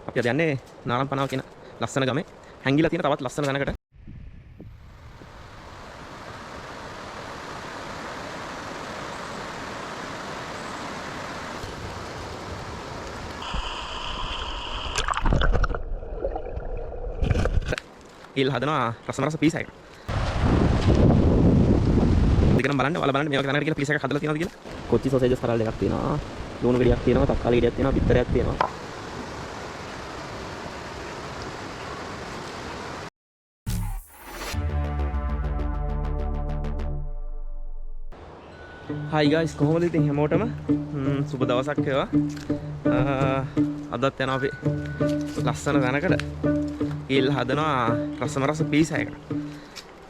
අපි අද යන්නේ නාරම්පනාව කියන ලස්සන ගමේ හැංගිලා තියෙන තවත් ලස්සන තැනකට. ඊල් හදනවා රස පීස් එකක්. දෙකම බලන්න ඔයාලා බලන්න මේ වගේ තැනකට කියලා පීස් එකක් හදලා තියෙනවද කියලා. කොච්චි සොසේජස් කරල් එකක් තියෙනවා. ලුණු ගෙඩියක් තියෙනවා, තක්කාලි ගෙඩියක් තියෙනවා, බිත්තරයක් තියෙනවා. Hi guys, කොහොමද ඉතින් හැමෝටම සුබ දවසක් වේවා. අදත් යනවා අපි ලස්සන තැනකට. ඊල් හදනවා රස පීස් එකක්.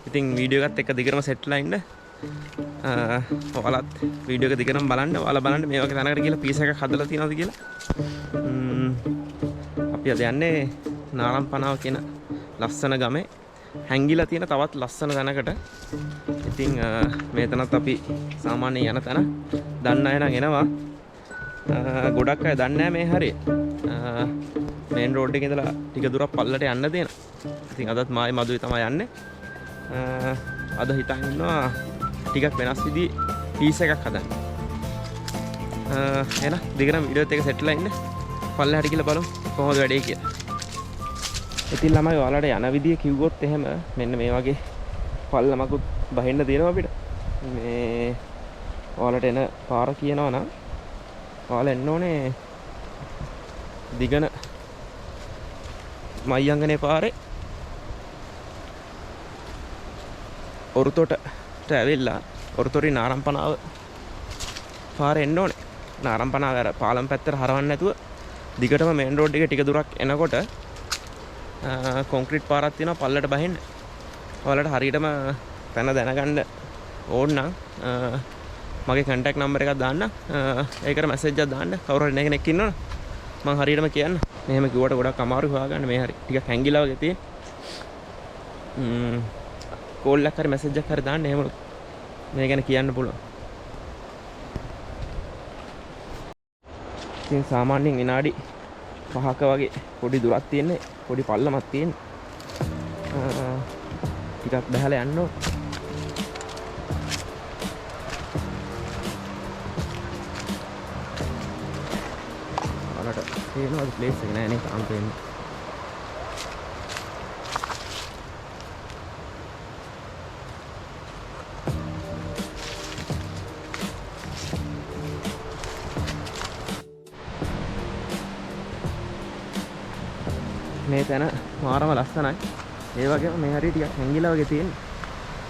ඉතින් වීඩියෝ එකත් එක්ක දිගටම සෙට්ලා ඉන්න. ඔයාලත් වීඩියෝ එක දිගටම බලන්න. ඔයාලා බලන්න මේ වගේ තැනකට කියලා පීස් එකක් හදලා තියෙනවද කියලා. අපි අද යන්නේ නාරම්පනාව කියන ලස්සන ගමේ හැංගිලා තියෙන තවත් ලස්සන තැනකට. ඉතින් මේතනත් අපි සාමාන්‍යයෙන් යන තැන දන්න අය නම් එනවා. ගොඩක් අය දන්නේ නැහැ මේ හරිය. මේන් රෝඩ් එකේ ඉඳලා ටික දුරක් පල්ලට යන්න දෙන. ඉතින් අදත් මායි මදුවේ තමයි යන්නේ. අද හිතන් ඉන්නවා ටිකක් වෙනස් විදිහේ පීස් එකක් හදන්න. එහෙනම් දිගටම වීඩියෝත් එක සෙට්ලා ඉන්න. පල්ලෙහාට ගිහලා බලමු කොහොමද වැඩේ කියලා. ඉතින් ළමයි ඔයාලට යන විදිය කිව්වොත් එහෙම මෙන්න මේ වගේ පල්ලමකුත් බහින්න දෙනවා අපිට. මේ ඔයාලට එන පාර කියනවා නම් ඔයාලා එන්න ඕනේ දිගන මයංගනේ පාරේ ඔරුතොටට ඇවිල්ලා ඔරුතොරි නාරම්පනාව පාරේ එන්න ඕනේ. නාරම්පනාව අර පාලම් පැත්තට හරවන්න නැතුව දිගටම මේන් රෝඩ් එකේ ටික දුරක් එනකොට කොන්ක්‍රීට් පාරක් තියෙනවා පල්ලට බහින්න. ඔයාලට හරියටම තැන දැනගන්න ඕන නම් මගේ කන්ටැක්ට් නම්බර් එකක් දාන්න. ඒකට මැසේජ් එකක් දාන්න. කවුරු හරි කෙනෙක් ඉන්නවනේ මම හරියටම කියන්න. මෙහෙම කිව්වට ගොඩක් අමාරුයි හොයාගන්න. මේ හරි ටිකක් හැංගිලා වගේ තියෙන. කෝල් එකක් හරි මැසේජ් එකක් හරි දාන්න. එහෙම මේ ගැන කියන්න පුළුවන්. ඉතින් සාමාන්‍යයෙන් විනාඩි 5ක වගේ පොඩි දුරක් තියෙන්නේ. පොඩි පල්ලමක් තියෙන්නේ. ටිකක් බහලා යන්න ඕන. ඔයාලට තේරෙනවද ප්ලේස් එක නෑ නේ තාම පේන්නේ. මේ තැන මාරම ලස්සනයි. ඒ වගේම මේ හරිය ටිකක් හැංගිලා වගේ තියෙන්නේ.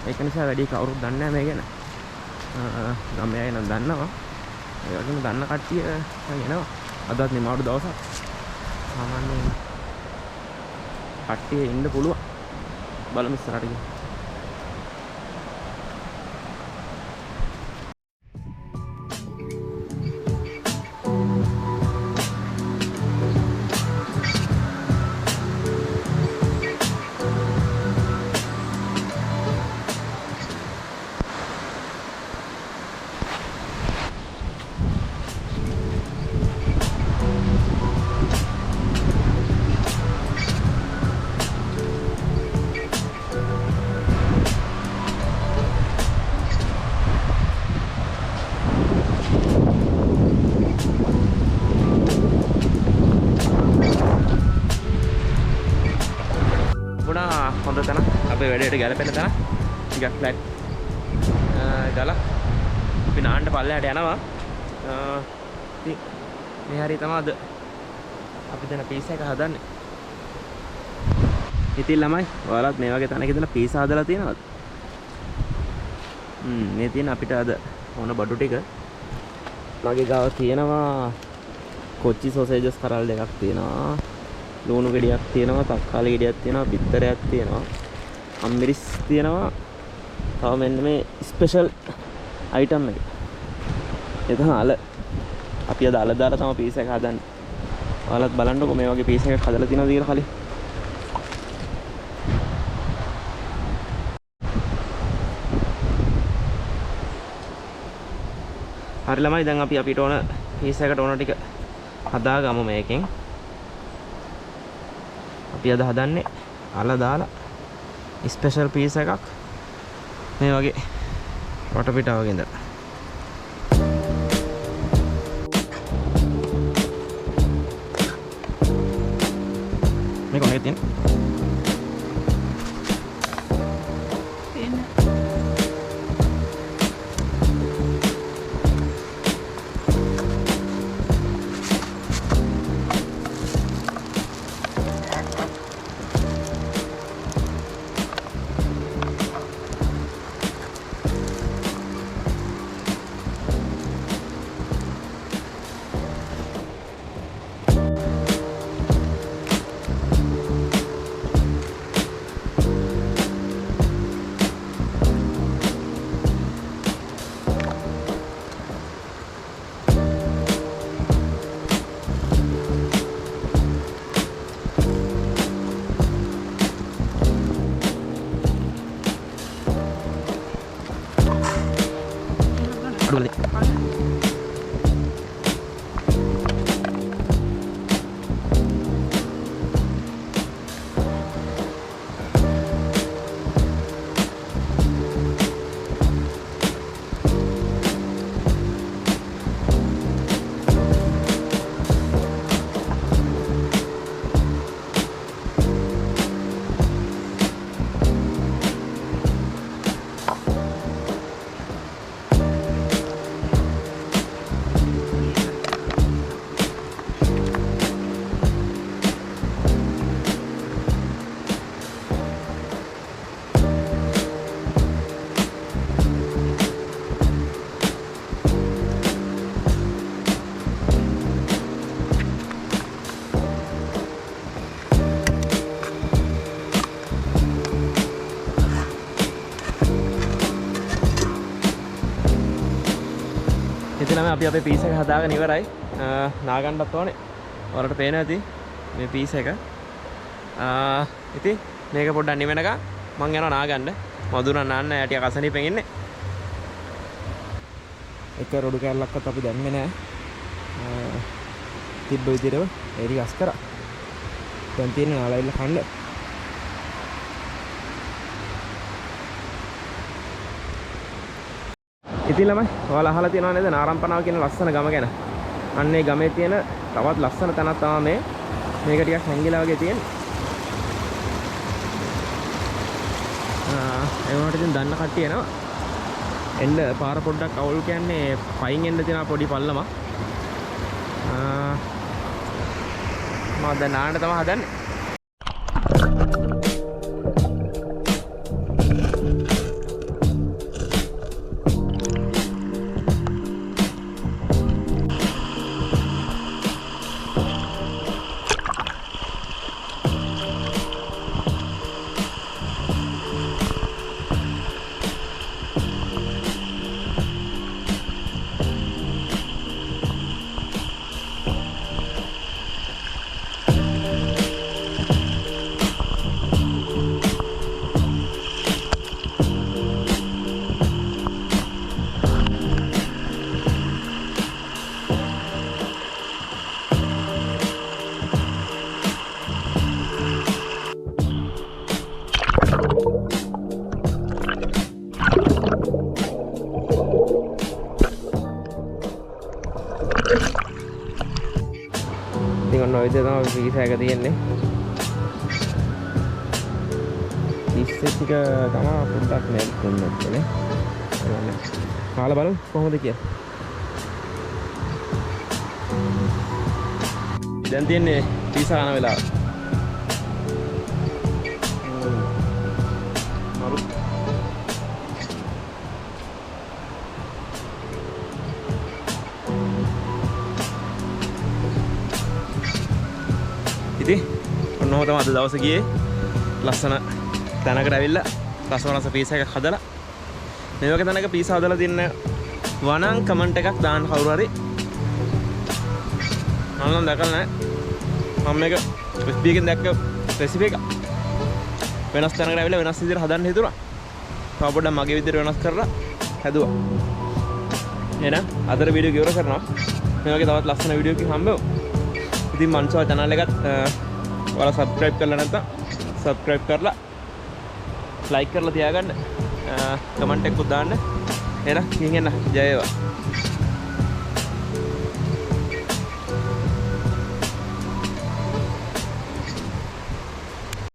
ඒක නිසා වැඩි කවුරුත් දන්නේ නැහැ මේ ගැන. ගමේ අය නම් දන්නවා. ඒ වගේම දන්න කට්ටිය එනවා. අදත් නිමාඩු දවසක්. සාමාන්‍යයෙන් කට්ටිය ඉන්න පුළුවන්. බලමු ඉස්සරහට ගිහින්. හොඳ තැන අපේ වැඩේට ගැලපෙන තැන ටිකක් ෆ්ලැට් ගාලා අපි නාන්න පල්ලෙහාට යනවා. ඉතින් මේ හරිය තමයි අද අපි දැන් පීස් එක හදන්නේ. ඉතින් ළමයි ඔයාලත් මේ වගේ තැනක ඉඳලා පීස් හදලා තියෙනවද? මේ තියෙන අපිට අද ඕන බඩු ටික මගේ ගාව තියෙනවා. කොච්චි සොසේජස් කරල් දෙකක් තියෙනවා. ලුණු ගෙඩියක් තියෙනවා, තක්කාලි ගෙඩියක් තියෙනවා, බිත්තරයක් තියෙනවා, අම්මිරිස් තියෙනවා. තව මෙන්න මේ ස්පෙෂල් අයිටම් එක. ඒ තමයි අල. අපි අද අල දාලා තමයි පීස් එක හදන්නේ. ඔයාලත් බලන්නකෝ මේ වගේ පීස් එකක් හදලා තියෙනවද කියලා කලින්. හරි ළමයි දැන් අපි අපිට ඕන පීස් එකට ඕන ටික හදාගමු මේකෙන්. අපි අද හදන්නේ අල දාලා ස්පෙෂල් පීස් එකක් මේ වගේ වටපිටාවක ඉඳලා. මේක ඔනේ තියෙන. ඉතින් අපි අපේ පීස් එක හදාගෙන ඉවරයි. නාගන්නත් ඕනේ. ඔයාලට පේනවා ඇති මේ පීස් එක. ඉතින් මේක පොඩ්ඩක් නිවෙනකම් මං යනවා නාගන්න. මදුන නාන්න ටික අසනීපෙන් ඉන්නේ. එක රොඩු කැල්ලක්වත් අපි දැම්මේ නැහැ. තිබ්බ විදිහටම ඒරි අස් කරා. දැන් තියෙන නාලයිල කන්න. ඉතින් ළමයි ඔයාලා අහලා තියෙනව නේද නාරම්පනාව කියන ලස්සන ගම ගැන. අන්න ඒ ගමේ තියෙන තවත් ලස්සන තැනක් තමයි මේක ටිකක් හැංගිලා වගේ තියෙන්නේ. ඒ වුණාට ඉතින් දන්න කට්ටිය එනවා. එන්න පාර පොඩ්ඩක් අවුල් කියන්නේ පයින් එන්න තියෙන පොඩි පල්ලමක්. මම දැන් නාන්න තමයි හදන්නේ. ඔන්න ඔය විදිහට තමයි පීස් එක තියෙන්නේ. පීස් එක ටික තමයි පොඩ්ඩක් මේක දුන්නත් නේ. කාලා බලමු කොහොමද කියලා. දැන් තියන්නේ පීස් කන වෙලාව. මරු ඉතින් ඔන්නෝම තමයි අද දවසේ ගියේ ලස්සන තැනකට ඇවිල්ලා රසවලස පීස් එකක් හදලා මේ වගේ තැනක පීස් හදලා දින්න වනම් කමෙන්ට් එකක් දාන්න කවුරු හරි මම දැකලා නැහැ මම මේක FB එකෙන් දැක්ක රෙසිපි එක වෙනස් තැනකට ඇවිල්ලා වෙනස් විදිහට හදන්න හිතුණා තව පොඩ්ඩක් මගේ විදිහට වෙනස් කරලා හැදුවා එහෙනම් අදට වීඩියෝ ඉවර කරනවා මේ වගේ තවත් ලස්සන වීඩියෝ එකකින් හම්බෙමු ඉතින් මන්සෝ channel එකත් ඔයාලා subscribe කරලා නැත්නම් subscribe කරලා like කරලා තියාගන්න. කමෙන්ට් එකක් දාන්න. එහෙනම් ගිහින් එන්න. ජය වේවා.